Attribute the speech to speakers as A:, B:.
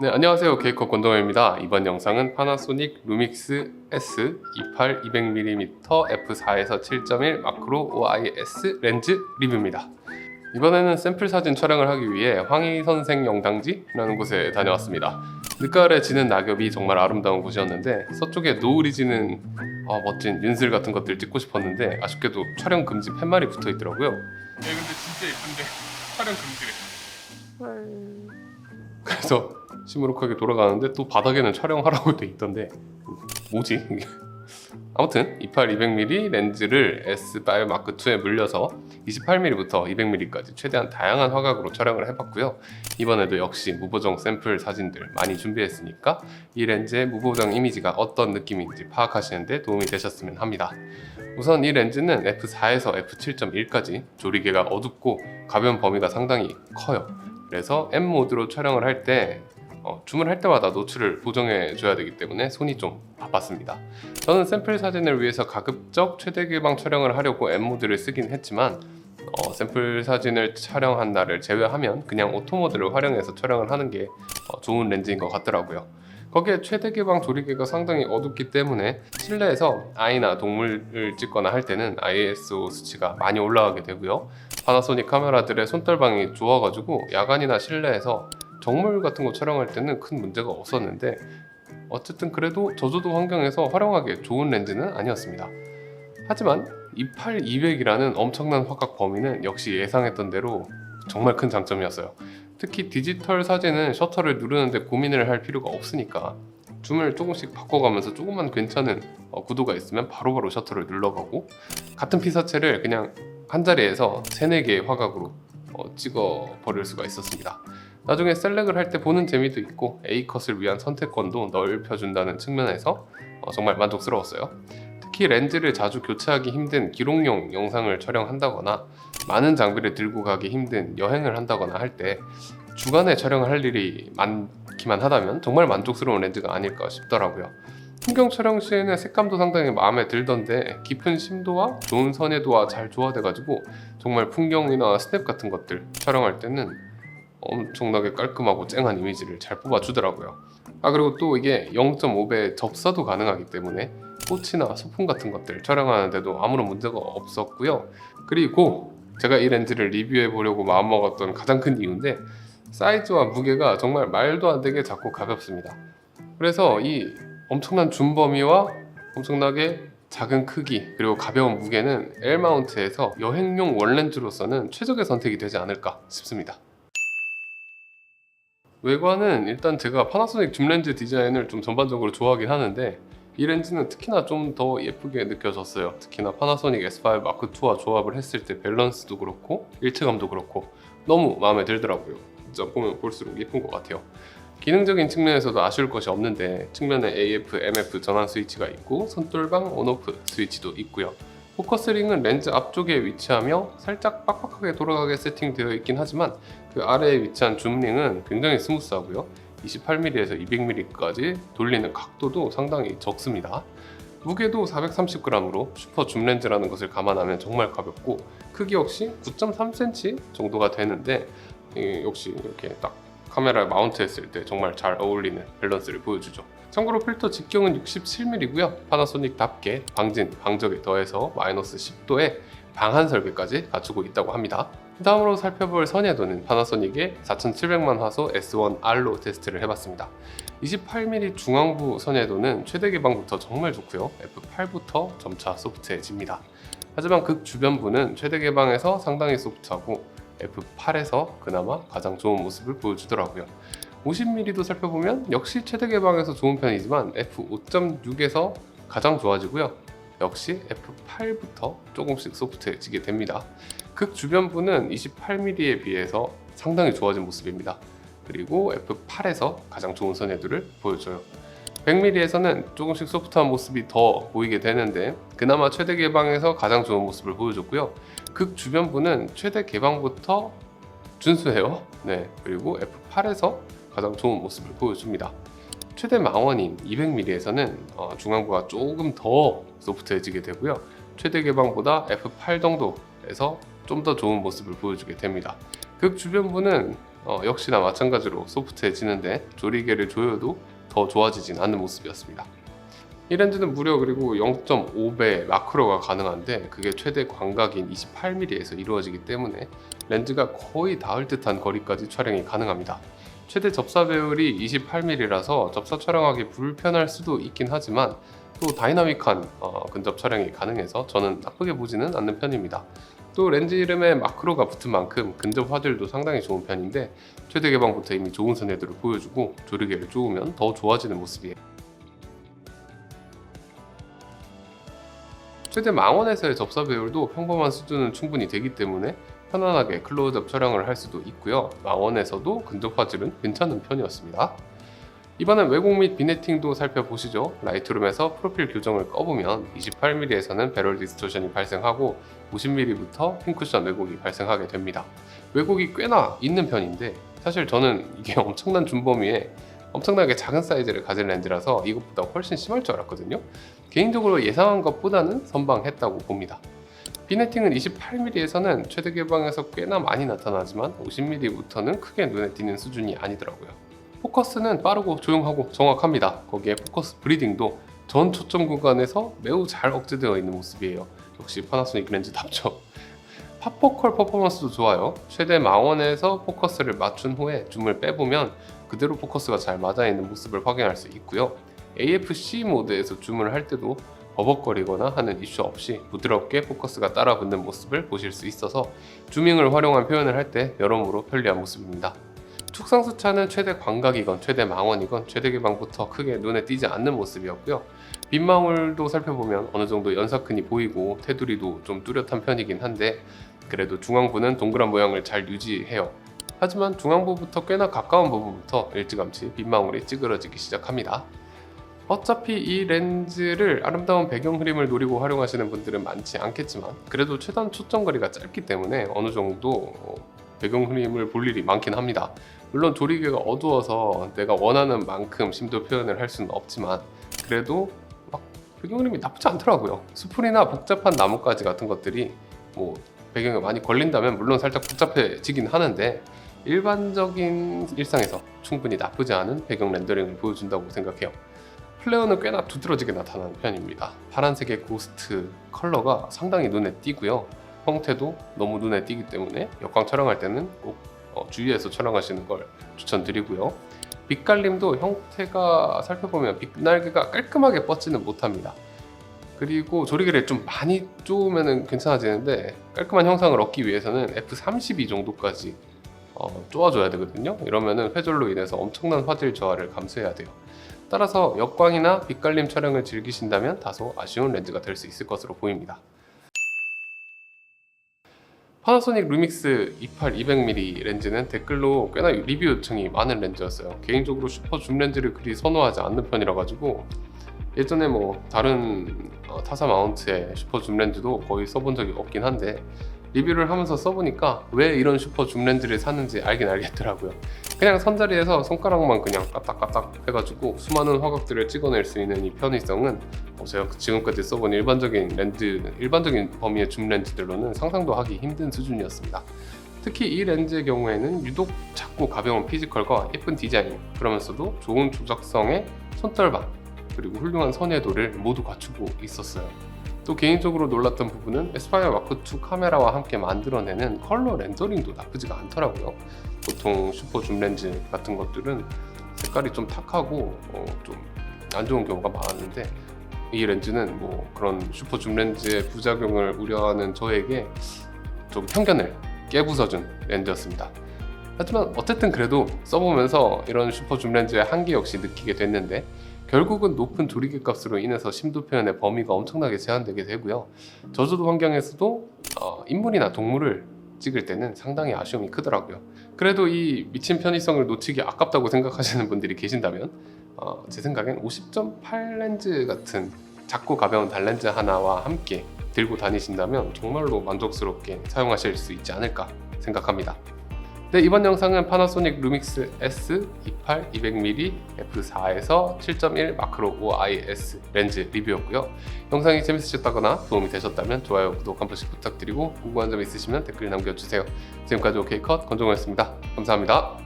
A: 네, 안녕하세요. 케이커 권동현입니다. 이번 영상은 파나소닉 루믹스 S 28-200mm f4에서 7.1 마크로 OIS 렌즈 리뷰입니다. 이번에는 샘플 사진 촬영을 하기 위해 황희선생 영당지라는 곳에 다녀왔습니다. 늦가을에 지는 낙엽이 정말 아름다운 곳이었는데 서쪽에 노을이 지는 멋진 윤슬 같은 것들 찍고 싶었는데 아쉽게도 촬영 금지 팻말이 붙어 있더라고요. 근데 진짜 예쁜데 촬영 금지래. 그래서 시무룩하게 돌아가는데 또 바닥에는 촬영하라고 돼 있던데 뭐지 이게? 아무튼 28-200mm 렌즈를 S5 M2에 물려서 28mm부터 200mm까지 최대한 다양한 화각으로 촬영을 해봤고요. 이번에도 역시 무보정 샘플 사진들 많이 준비했으니까 이 렌즈의 무보정 이미지가 어떤 느낌인지 파악하시는 데 도움이 되셨으면 합니다. 우선 이 렌즈는 f4에서 f7.1까지 조리개가 어둡고 가변 범위가 상당히 커요. 그래서 M 모드로 촬영을 할 때 줌을 할 때마다 노출을 보정해 줘야 되기 때문에 손이 좀 바빴습니다. 저는 샘플 사진을 위해서 가급적 최대 개방 촬영을 하려고 M 모드를 쓰긴 했지만 샘플 사진을 촬영한 날을 제외하면 그냥 오토 모드를 활용해서 촬영을 하는 게 좋은 렌즈인 것 같더라고요. 거기에 최대 개방 조리개가 상당히 어둡기 때문에 실내에서 아이나 동물을 찍거나 할 때는 ISO 수치가 많이 올라가게 되고요. 파나소닉 카메라들의 손떨방이 좋아가지고 야간이나 실내에서 정물 같은 거 촬영할 때는 큰 문제가 없었는데 어쨌든 그래도 저조도 환경에서 활용하기에 좋은 렌즈는 아니었습니다. 하지만 28-200이라는 엄청난 화각 범위는 역시 예상했던 대로 정말 큰 장점이었어요. 특히 디지털 사진은 셔터를 누르는데 고민을 할 필요가 없으니까 줌을 조금씩 바꿔가면서 조금만 괜찮은 구도가 있으면 바로바로 셔터를 눌러가고 같은 피사체를 그냥 한 자리에서 3-4개의 화각으로 찍어 버릴 수가 있었습니다. 나중에 셀렉을 할 때 보는 재미도 있고 A컷을 위한 선택권도 넓혀준다는 측면에서 정말 만족스러웠어요. 특히 렌즈를 자주 교체하기 힘든 기록용 영상을 촬영한다거나 많은 장비를 들고 가기 힘든 여행을 한다거나 할 때 주간에 촬영을 할 일이 많기만 하다면 정말 만족스러운 렌즈가 아닐까 싶더라고요. 풍경 촬영 시에는 색감도 상당히 마음에 들던데 깊은 심도와 좋은 선회도와 잘 조화돼가지고 정말 풍경이나 스냅 같은 것들 촬영할 때는 엄청나게 깔끔하고 쨍한 이미지를 잘 뽑아주더라고요. 그리고 또 이게 0.5배 접사도 가능하기 때문에 꽃이나 소품 같은 것들 촬영하는데도 아무런 문제가 없었고요. 그리고 제가 이 렌즈를 리뷰해 보려고 마음먹었던 가장 큰 이유인데 사이즈와 무게가 정말 말도 안 되게 작고 가볍습니다. 그래서 이 엄청난 줌 범위와 엄청나게 작은 크기 그리고 가벼운 무게는 L 마운트에서 여행용 원렌즈로서는 최적의 선택이 되지 않을까 싶습니다. 외관은 일단 제가 파나소닉 줌 렌즈 디자인을 좀 전반적으로 좋아하긴 하는데 이 렌즈는 특히나 좀 더 예쁘게 느껴졌어요. 특히나 파나소닉 S5 마크2와 조합을 했을 때 밸런스도 그렇고 일체감도 그렇고 너무 마음에 들더라고요. 진짜 보면 볼수록 예쁜 것 같아요. 기능적인 측면에서도 아쉬울 것이 없는데 측면에 AF, MF 전환 스위치가 있고 손떨방 온오프 스위치도 있고요. 포커스링은 렌즈 앞쪽에 위치하며 살짝 빡빡하게 돌아가게 세팅되어 있긴 하지만 그 아래에 위치한 줌링은 굉장히 스무스하고요. 28mm에서 200mm까지 돌리는 각도도 상당히 적습니다. 무게도 430g으로 슈퍼 줌 렌즈라는 것을 감안하면 정말 가볍고 크기 역시 9.3cm 정도가 되는데 역시 이렇게 딱 카메라에 마운트 했을 때 정말 잘 어울리는 밸런스를 보여주죠. 참고로 필터 직경은 67mm고요. 파나소닉답게 방진, 방적에 더해서 마이너스 10도의 방한 설계까지 갖추고 있다고 합니다. 다음으로 살펴볼 선예도는 파나소닉의 4700만 화소 S1R로 테스트를 해봤습니다. 28mm 중앙부 선예도는 최대 개방부터 정말 좋고요. F8부터 점차 소프트해집니다. 하지만 극 주변부는 최대 개방에서 상당히 소프트하고 F8에서 그나마 가장 좋은 모습을 보여주더라고요. 50mm도 살펴보면 역시 최대 개방에서 좋은 편이지만 F5.6에서 가장 좋아지고요. 역시 F8부터 조금씩 소프트해지게 됩니다. 극 주변부는 28mm에 비해서 상당히 좋아진 모습입니다. 그리고 F8에서 가장 좋은 선회도를 보여줘요. 100mm에서는 조금씩 소프트한 모습이 더 보이게 되는데 그나마 최대 개방에서 가장 좋은 모습을 보여줬고요. 극 주변부는 최대 개방부터 준수해요. 그리고 F8에서 가장 좋은 모습을 보여줍니다. 최대 망원인 200mm에서는 중앙부가 조금 더 소프트해지게 되고요. 최대 개방보다 F8 정도에서 좀 더 좋은 모습을 보여주게 됩니다. 극 주변부는 역시나 마찬가지로 소프트해지는데 조리개를 조여도 더 좋아지진 않는 모습이었습니다. 이 렌즈는 무려 그리고 0.5배 마크로가 가능한데 그게 최대 광각인 28mm에서 이루어지기 때문에 렌즈가 거의 닿을 듯한 거리까지 촬영이 가능합니다. 최대 접사 배율이 28mm라서 접사 촬영하기 불편할 수도 있긴 하지만 또 다이나믹한 근접 촬영이 가능해서 저는 나쁘게 보지는 않는 편입니다. 또 렌즈 이름에 마크로가 붙은 만큼 근접 화질도 상당히 좋은 편인데 최대 개방부터 이미 좋은 선회도를 보여주고 조리개를 쪼으면 더 좋아지는 모습이에요. 최대 망원에서의 접사 배율도 평범한 수준은 충분히 되기 때문에 편안하게 클로즈업 촬영을 할 수도 있고요. 망원에서도 근접 화질은 괜찮은 편이었습니다. 이번엔 왜곡 및 비네팅도 살펴보시죠. 라이트룸에서 프로필 교정을 꺼보면 28mm에서는 배럴 디스토션이 발생하고 50mm부터 핀쿠션 왜곡이 발생하게 됩니다. 왜곡이 꽤나 있는 편인데 사실 저는 이게 엄청난 줌 범위에 엄청나게 작은 사이즈를 가진 렌즈라서 이것보다 훨씬 심할 줄 알았거든요. 개인적으로 예상한 것보다는 선방했다고 봅니다. 비네팅은 28mm에서는 최대 개방에서 꽤나 많이 나타나지만 50mm부터는 크게 눈에 띄는 수준이 아니더라고요. 포커스는 빠르고 조용하고 정확합니다. 거기에 포커스 브리딩도 전 초점 구간에서 매우 잘 억제되어 있는 모습이에요. 역시 파나소닉 렌즈답죠. 팝포컬 퍼포먼스도 좋아요. 최대 망원에서 포커스를 맞춘 후에 줌을 빼보면 그대로 포커스가 잘 맞아있는 모습을 확인할 수 있고요. AFC 모드에서 줌을 할 때도 버벅거리거나 하는 이슈 없이 부드럽게 포커스가 따라붙는 모습을 보실 수 있어서 줌밍을 활용한 표현을 할 때 여러모로 편리한 모습입니다. 축상수차는 최대 광각이건 최대 망원이건 최대 개방부터 크게 눈에 띄지 않는 모습이었고요. 빗망울도 살펴보면 어느 정도 연사큰이 보이고 테두리도 좀 뚜렷한 편이긴 한데 그래도 중앙부는 동그란 모양을 잘 유지해요. 하지만 중앙부부터 꽤나 가까운 부분부터 일찌감치 빗망울이 찌그러지기 시작합니다. 어차피 이 렌즈를 아름다운 배경 흐림을 노리고 활용하시는 분들은 많지 않겠지만 그래도 최단 초점거리가 짧기 때문에 어느 정도 배경 흐림을 볼 일이 많긴 합니다. 물론 조리개가 어두워서 내가 원하는 만큼 심도 표현을 할 수는 없지만 그래도 막 배경 흐림이 나쁘지 않더라고요. 수풀이나 복잡한 나뭇가지 같은 것들이 뭐 배경에 많이 걸린다면 물론 살짝 복잡해지긴 하는데 일반적인 일상에서 충분히 나쁘지 않은 배경 렌더링을 보여준다고 생각해요. 플레어는 꽤나 두드러지게 나타나는 편입니다. 파란색의 고스트 컬러가 상당히 눈에 띄고요. 형태도 너무 눈에 띄기 때문에 역광 촬영할 때는 꼭 주의해서 촬영하시는 걸 추천드리고요. 빛갈림도 형태가 살펴보면 빛날개가 깔끔하게 뻗지는 못합니다. 그리고 조리개를 좀 많이 쪼으면 괜찮아지는데 깔끔한 형상을 얻기 위해서는 f32 정도까지 쪼아줘야 되거든요. 이러면 회절로 인해서 엄청난 화질 저하를 감수해야 돼요. 따라서 역광이나 빛갈림 촬영을 즐기신다면 다소 아쉬운 렌즈가 될 수 있을 것으로 보입니다. 파나소닉 루믹스 28-200mm 렌즈는 댓글로 꽤나 리뷰 요청이 많은 렌즈였어요. 개인적으로 슈퍼 줌 렌즈를 그리 선호하지 않는 편이라 가지고 예전에 뭐 다른 타사 마운트의 슈퍼 줌 렌즈도 거의 써본 적이 없긴 한데 리뷰를 하면서 써보니까 왜 이런 슈퍼 줌 렌즈를 샀는지 알긴 알겠더라고요. 그냥 선자리에서 손가락만 그냥 까딱까딱 해가지고 수많은 화각들을 찍어낼 수 있는 이 편의성은 제가 지금까지 써본 일반적인 범위의 줌 렌즈들로는 상상도 하기 힘든 수준이었습니다. 특히 이 렌즈의 경우에는 유독 작고 가벼운 피지컬과 예쁜 디자인, 그러면서도 좋은 조작성의 손떨방, 그리고 훌륭한 선회도를 모두 갖추고 있었어요. 또 개인적으로 놀랐던 부분은 에스파이어 마크2 카메라와 함께 만들어내는 컬러 렌더링도 나쁘지가 않더라고요. 보통 슈퍼 줌 렌즈 같은 것들은 색깔이 좀 탁하고 좀 안 좋은 경우가 많았는데 이 렌즈는 뭐 그런 슈퍼 줌 렌즈의 부작용을 우려하는 저에게 좀 편견을 깨부숴준 렌즈였습니다. 하지만 어쨌든 그래도 써보면서 이런 슈퍼 줌 렌즈의 한계 역시 느끼게 됐는데 결국은 높은 조리개 값으로 인해서 심도 표현의 범위가 엄청나게 제한되게 되고요. 저조도 환경에서도 인물이나 동물을 찍을 때는 상당히 아쉬움이 크더라고요. 그래도 이 미친 편의성을 놓치기 아깝다고 생각하시는 분들이 계신다면 제 생각엔 50.8 렌즈 같은 작고 가벼운 단렌즈 하나와 함께 들고 다니신다면 정말로 만족스럽게 사용하실 수 있지 않을까 생각합니다. 네, 이번 영상은 파나소닉 루믹스 S 28 200mm f4에서 7.1 마크로 OIS 렌즈 리뷰였고요. 영상이 재밌으셨다거나 도움이 되셨다면 좋아요, 구독 한 번씩 부탁드리고 궁금한 점 있으시면 댓글 남겨주세요. 지금까지 OK컷 권종호였습니다. 감사합니다.